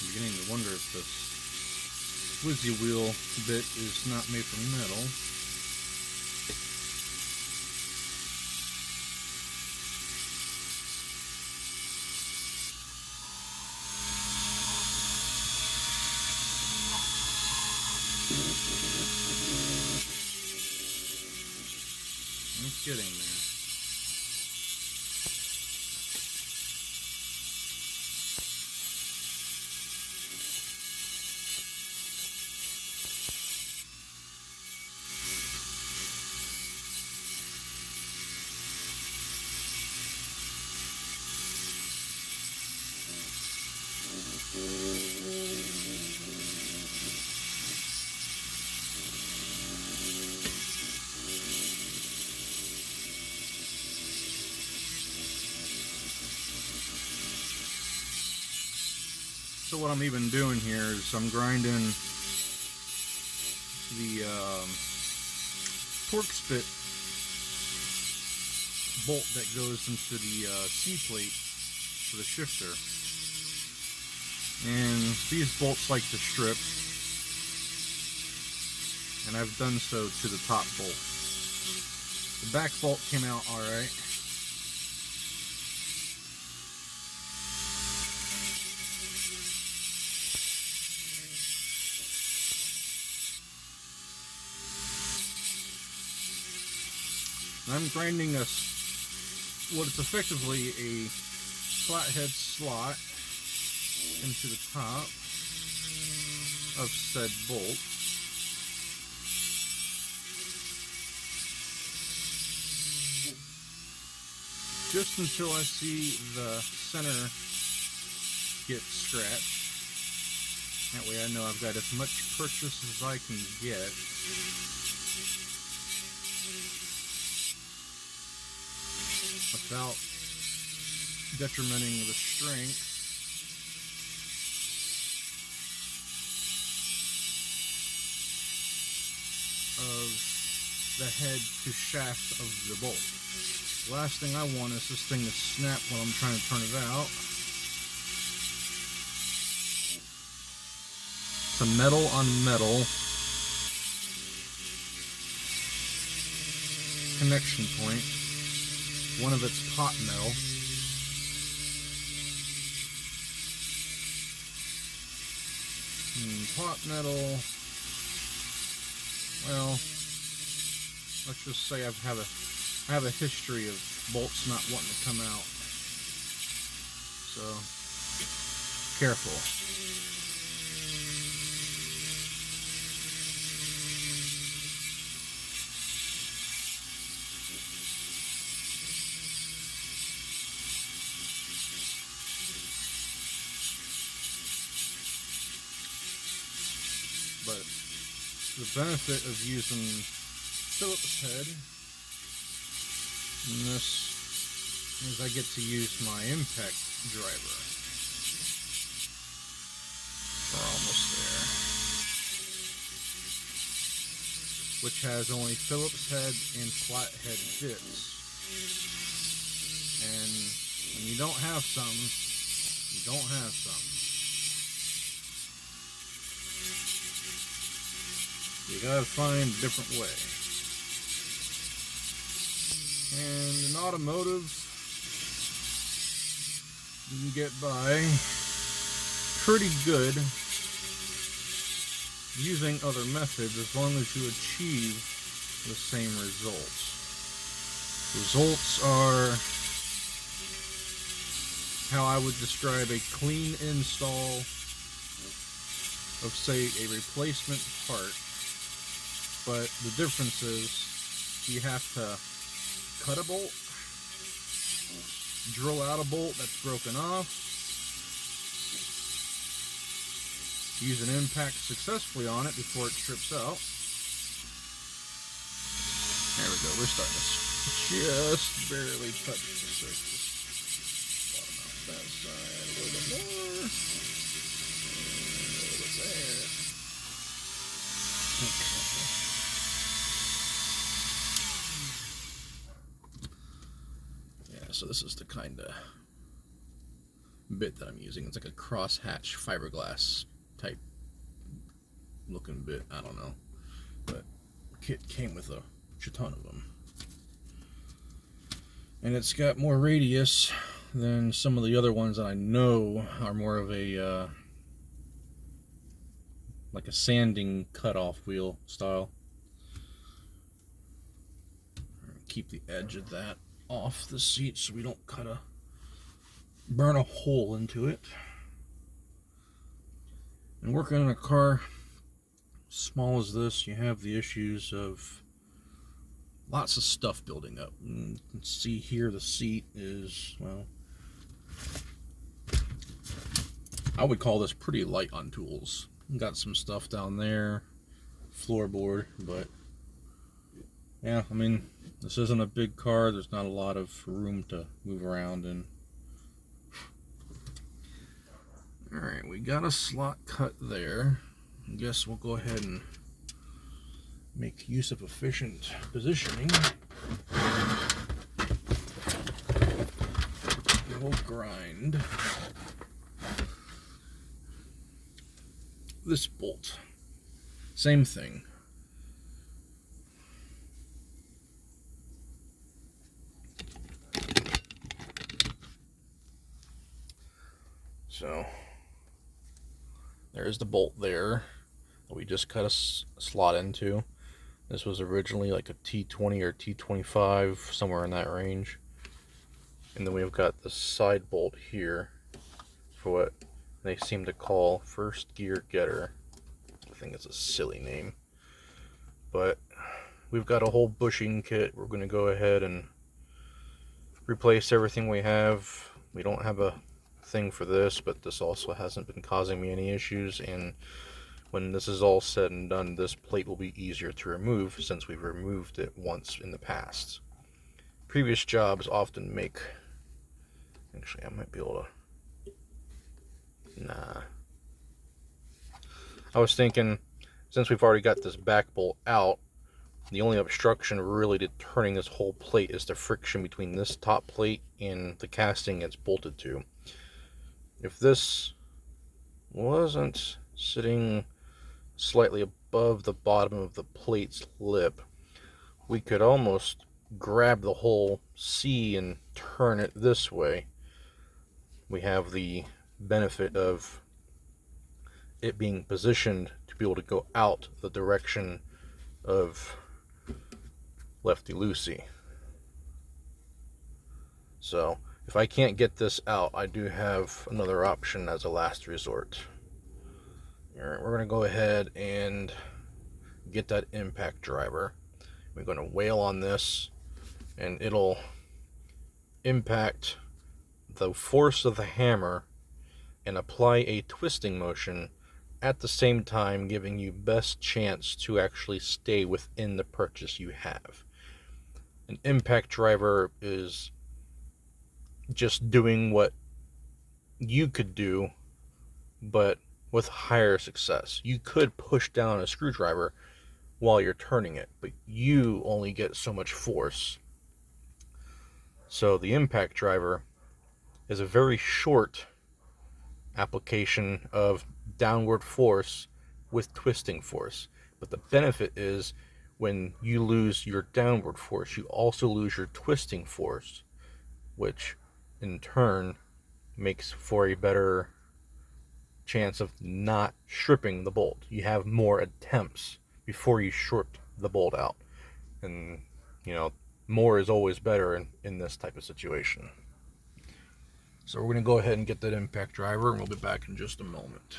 beginning to wonder if this Wizzy wheel bit is not made from metal. It's getting there. So what I'm even doing here is I'm grinding the torque spit bolt that goes into the C-plate for the shifter. And these bolts like to strip, and I've done so to the top bolt. The back bolt came out alright. I'm grinding what is effectively a flathead slot into the top of said bolt. Just until I see the center get scratched. That way I know I've got as much purchase as I can get. Without detrimenting the strength of the head to shaft of the bolt. The last thing I want is this thing to snap while I'm trying to turn it out. It's a metal on metal connection point. One of it's pot metal. Pot metal, well, let's just say I have a history of bolts not wanting to come out. So, careful. But the benefit of using Phillips head in this is I get to use my impact driver. We're almost there. Which has only Phillips head and flathead bits. And when you don't have some, you don't have some. You gotta find a different way. And in automotive, you can get by pretty good using other methods as long as you achieve the same results. Results are how I would describe a clean install of, say, a replacement part. But the difference is you have to cut a bolt, drill out a bolt that's broken off, use an impact successfully on it before it strips out. There we go, we're starting to just barely touch the surface. Bottom out that side a little bit more. A little bit there. Okay. So this is the kind of bit that I'm using. It's like a crosshatch fiberglass type looking bit. I don't know, but the kit came with a ton of them, and it's got more radius than some of the other ones that I know are more of a like a sanding cutoff wheel style. Keep the edge of that off the seat so we don't burn a hole into it. And working on a car small as this, you have the issues of lots of stuff building up. And you can see here the seat is, well, I would call this pretty light on tools. Got some stuff down there, floorboard, but yeah, I mean, this isn't a big car. There's not a lot of room to move around in. Alright, we got a slot cut there. I guess we'll go ahead and make use of efficient positioning. We'll grind this bolt. Same thing. So there's the bolt there that we just cut a slot into. This was originally like a T20 or T25, somewhere in that range. And then we've got the side bolt here for what they seem to call first gear getter. I think it's a silly name. But we've got a whole bushing kit. We're going to go ahead and replace everything we have. We don't have a thing for this, but this also hasn't been causing me any issues, and when this is all said and done, this plate will be easier to remove since we've removed it once in the past. Previous jobs often make, actually I might be able to, nah. I was thinking, since we've already got this back bolt out, the only obstruction really to turning this whole plate is the friction between this top plate and the casting it's bolted to. If this wasn't sitting slightly above the bottom of the plate's lip, we could almost grab the whole C and turn it this way. We have the benefit of it being positioned to be able to go out the direction of lefty-loosey. So if I can't get this out, I do have another option as a last resort. Alright, we're going to go ahead and get that impact driver. We're going to whale on this, and it'll impact the force of the hammer and apply a twisting motion at the same time, giving you best chance to actually stay within the purchase you have. An impact driver is just doing what you could do, but with higher success. You could push down a screwdriver while you're turning it, but you only get so much force. So the impact driver is a very short application of downward force with twisting force. But the benefit is when you lose your downward force, you also lose your twisting force, which in turn makes for a better chance of not stripping the bolt. You have more attempts before you strip the bolt out. And, you know, more is always better in this type of situation. So we're going to go ahead and get that impact driver, and we'll be back in just a moment.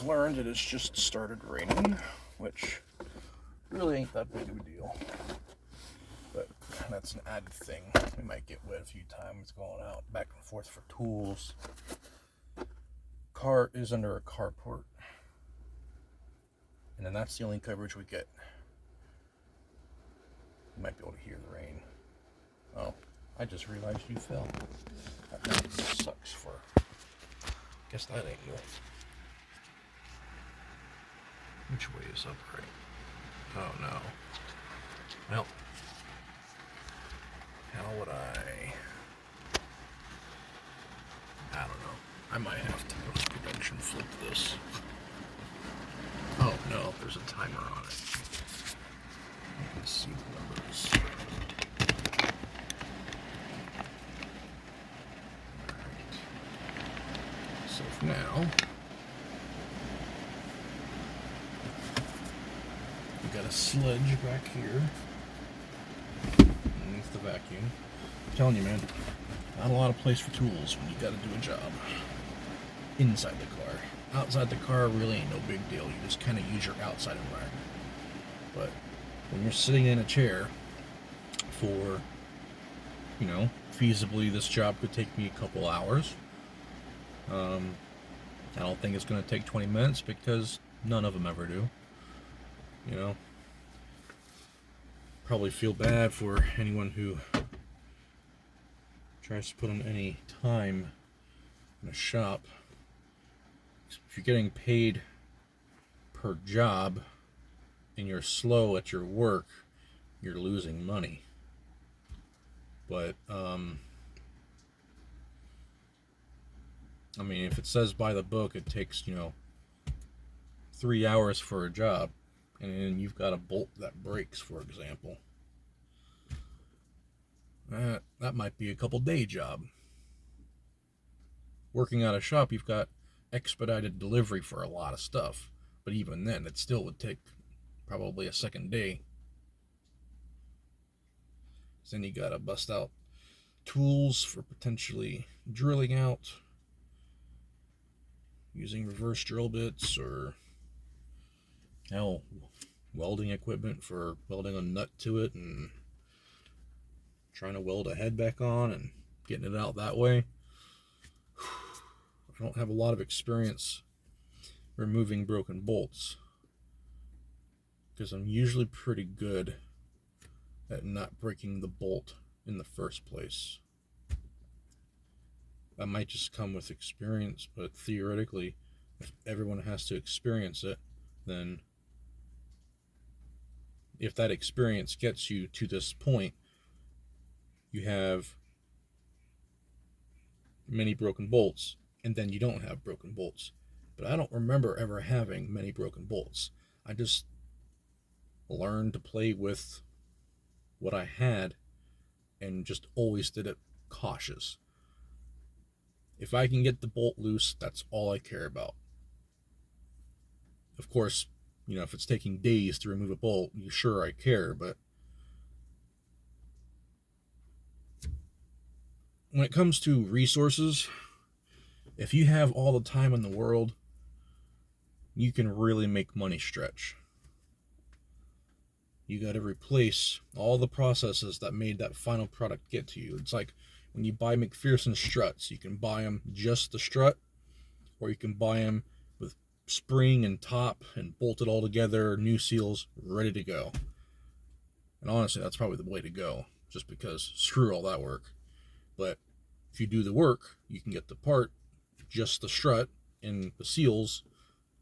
I've learned it has just started raining, which really ain't that big of a deal. But that's an added thing. We might get wet a few times going out back and forth for tools. Car is under a carport. And then that's the only coverage we get. You might be able to hear the rain. Oh, I just realized you fell. That sucks for... Guess that ain't good. Which way is upright? Oh no. Well, how would I don't know. I might have to post-production flip this. Oh no, there's a timer on it. You can see the numbers. Alright. So for now, we got a sledge back here underneath the vacuum. I'm telling you, man, not a lot of place for tools when you gotta do a job inside the car. Outside the car really ain't no big deal. You just kind of use your outside environment. But when you're sitting in a chair for, you know, feasibly this job could take me a couple hours. I don't think it's going to take 20 minutes because none of them ever do. You know, probably feel bad for anyone who tries to put in any time in a shop. If you're getting paid per job and you're slow at your work, you're losing money. But I mean, if it says by the book it takes, you know, 3 hours for a job, and you've got a bolt that breaks, for example, that might be a couple day job. Working at a shop, you've got expedited delivery for a lot of stuff, but even then it still would take probably a second day. So then you gotta bust out tools for potentially drilling out using reverse drill bits, or hell, welding equipment for welding a nut to it and trying to weld a head back on and getting it out that way. I don't have a lot of experience removing broken bolts because I'm usually pretty good at not breaking the bolt in the first place. That might just come with experience, but theoretically, if everyone has to experience it, then if that experience gets you to this point, you have many broken bolts, and then you don't have broken bolts. But I don't remember ever having many broken bolts. I just learned to play with what I had and just always did it cautious. If I can get the bolt loose, that's all I care about. Of course, you know, if it's taking days to remove a bolt, sure, I care, but when it comes to resources, if you have all the time in the world, you can really make money stretch. You got to replace all the processes that made that final product get to you. It's like when you buy McPherson struts, you can buy them just the strut, or you can buy them with spring and top and bolted all together, new seals, ready to go. And honestly, that's probably the way to go, just because screw all that work. But if you do the work, you can get the part, just the strut and the seals,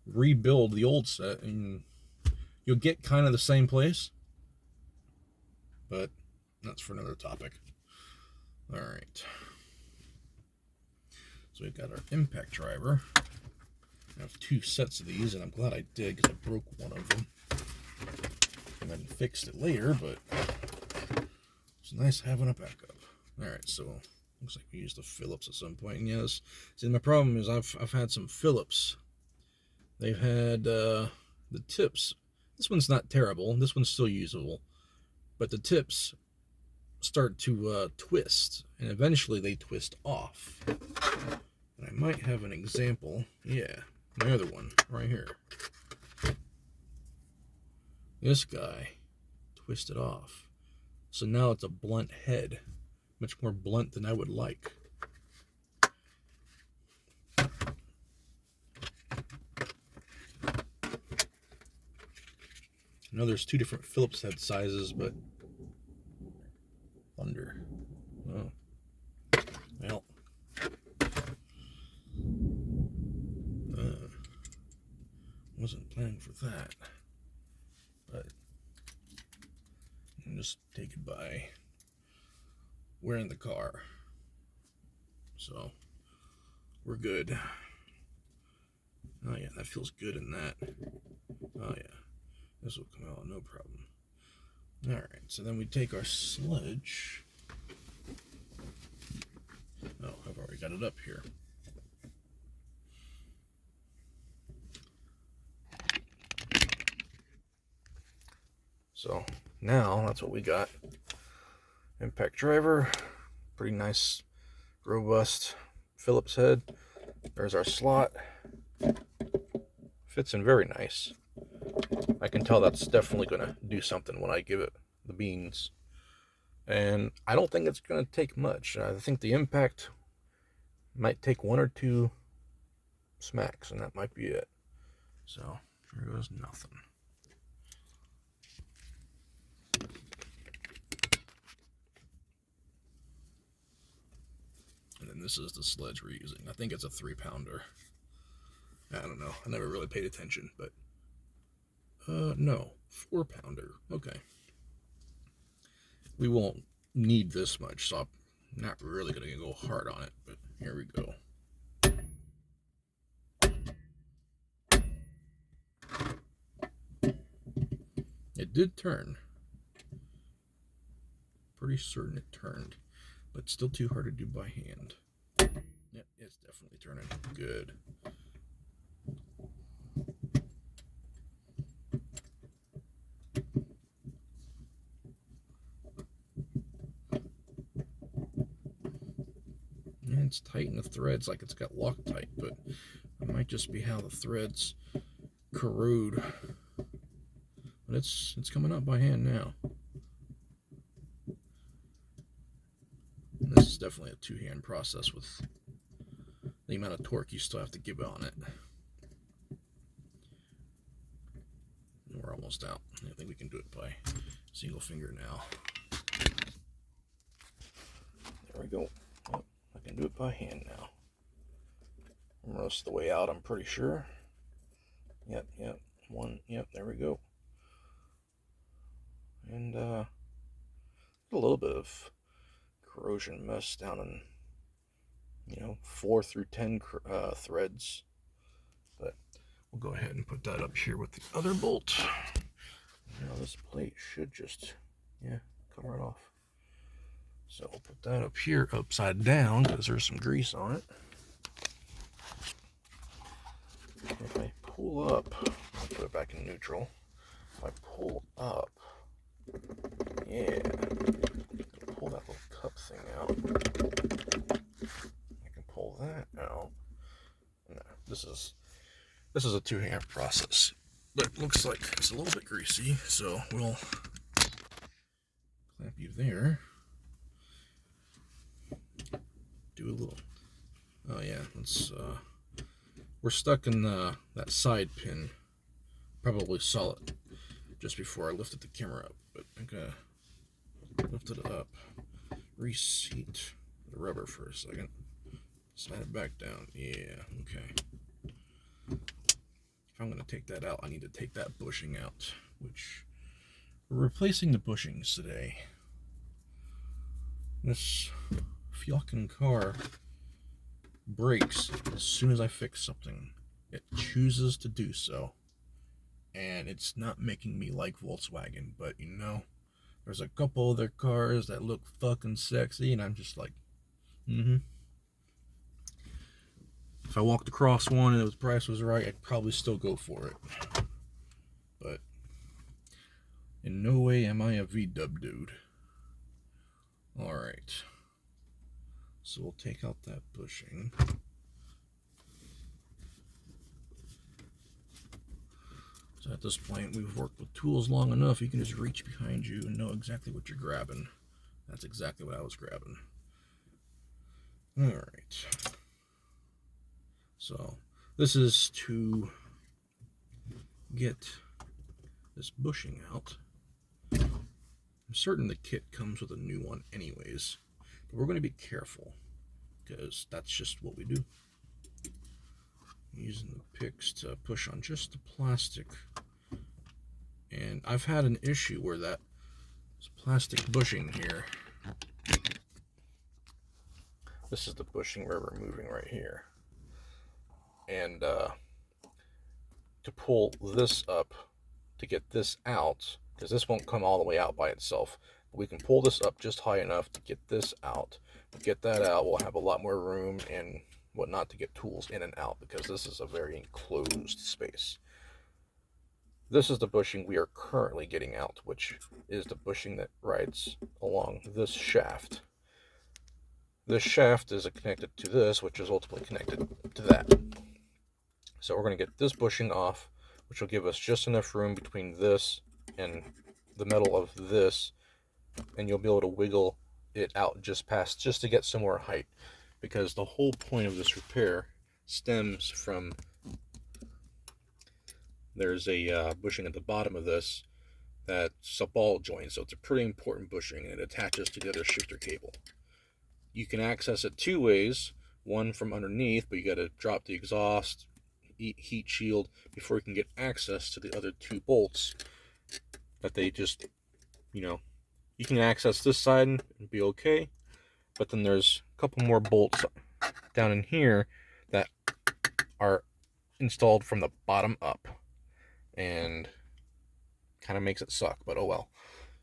rebuild the old set, and you'll get kind of the same place. But that's for another topic. All right. So we've got our impact driver. I have 2 sets of these, and I'm glad I did because I broke one of them and then fixed it later, but it's nice having a backup. All right, so looks like we used the Phillips at some point. And yes, see, my problem is I've had some Phillips. They've had the tips. This one's not terrible. This one's still usable, but the tips start to twist, and eventually they twist off. And I might have an example. Yeah, My other one, right here. This guy twisted off. So now it's a blunt head. Much more blunt than I would like. I know there's two different Phillips head sizes, but thunder. Oh. Well. Wasn't planning for that. But I'll just take it by wearing the car. So we're good. Oh yeah, that feels good in that. Oh yeah, this will come out no problem. Alright, so then we take our sledge. Oh, I've already got it up here. So now that's what we got. Impact driver, pretty nice, robust Phillips head. There's our slot. Fits in very nice. I can tell that's definitely going to do something when I give it the beans. And I don't think it's going to take much. I think the impact might take one or two smacks, and that might be it. So, there goes nothing. And then this is the sledge we're using. I think it's a 3-pounder. I don't know. I never really paid attention, but no, 4-pounder. Okay. We won't need this much, so I'm not really going to go hard on it, but here we go. It did turn. Pretty certain it turned, but still too hard to do by hand. Yep, it's definitely turning. Good. And it's tight in the threads like it's got Loctite, but it might just be how the threads corrode. But it's coming up by hand now. And this is definitely a 2-hand process with the amount of torque you still have to give on it. And we're almost out. I think we can do it by single finger now. There we go. Yep, I can do it by hand now. Most of the way out, I'm pretty sure. Yep. One. Yep, there we go. And a little bit of corrosion mess down in 4 through 10 threads, but we'll go ahead and put that up here with the other bolt. Now this plate should just come right off, so we'll put that up here upside down because there's some grease on it. If I pull up, I'll put it back in neutral. If I pull up, pull that little cup thing out. I can pull that out. No, this is a 2-hand process, but it looks like it's a little bit greasy, so we'll clamp you there. Do a little. Oh yeah, let's. We're stuck in that side pin. Probably saw it just before I lifted the camera up, but I'm gonna lift it up, reseat the rubber for a second, slide it back down. Yeah, okay. If I'm gonna take that out, I need to take that bushing out, which we're replacing the bushings today. This fucking car brakes as soon as I fix something. It chooses to do so. And it's not making me like Volkswagen, but there's a couple other cars that look fucking sexy, and I'm just like, If I walked across one and the price was right, I'd probably still go for it. But in no way am I a VW dude. Alright. So we'll take out that bushing. So at this point, we've worked with tools long enough, you can just reach behind you and know exactly what you're grabbing. That's exactly what I was grabbing. Alright. So, this is to get this bushing out. I'm certain the kit comes with a new one anyways, but we're going to be careful because that's just what we do. Using the picks to push on just the plastic. And I've had an issue where that plastic bushing here, this is the bushing we're removing right here, and to pull this up to get this out, because this won't come all the way out by itself, but we can pull this up just high enough to get this out. Get that out, we'll have a lot more room and whatnot to get tools in and out, because this is a very enclosed space. This is the bushing we are currently getting out, which is the bushing that rides along this shaft. This shaft is connected to this, which is ultimately connected to that. So we're going to get this bushing off, which will give us just enough room between this and the metal of this, and you'll be able to wiggle it out just to get some more height, because the whole point of this repair stems from, there's a bushing at the bottom of this that's a ball joint, so it's a pretty important bushing, and it attaches to the other shifter cable. You can access it two ways, one from underneath, but you got to drop the exhaust, heat shield, before you can get access to the other two bolts that they just, you can access this side and be okay, but then there's a couple more bolts down in here that are installed from the bottom up, and kind of makes it suck, but oh well,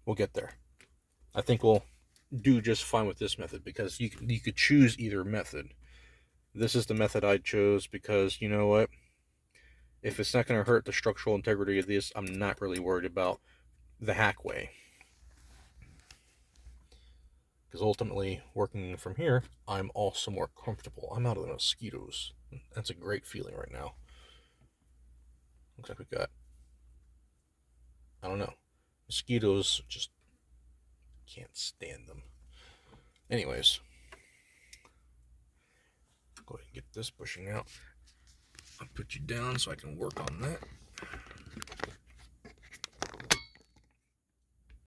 we'll get there. I think we'll do just fine with this method, because you could choose either method. This is the method I chose because, you know what, if it's not going to hurt the structural integrity of this, I'm not really worried about the hack way, because ultimately, working from here, I'm also more comfortable. I'm out of the mosquitoes. That's a great feeling right now. Looks like we got, I don't know, mosquitoes, just can't stand them. Anyways, go ahead and get this bushing out. I'll put you down so I can work on that.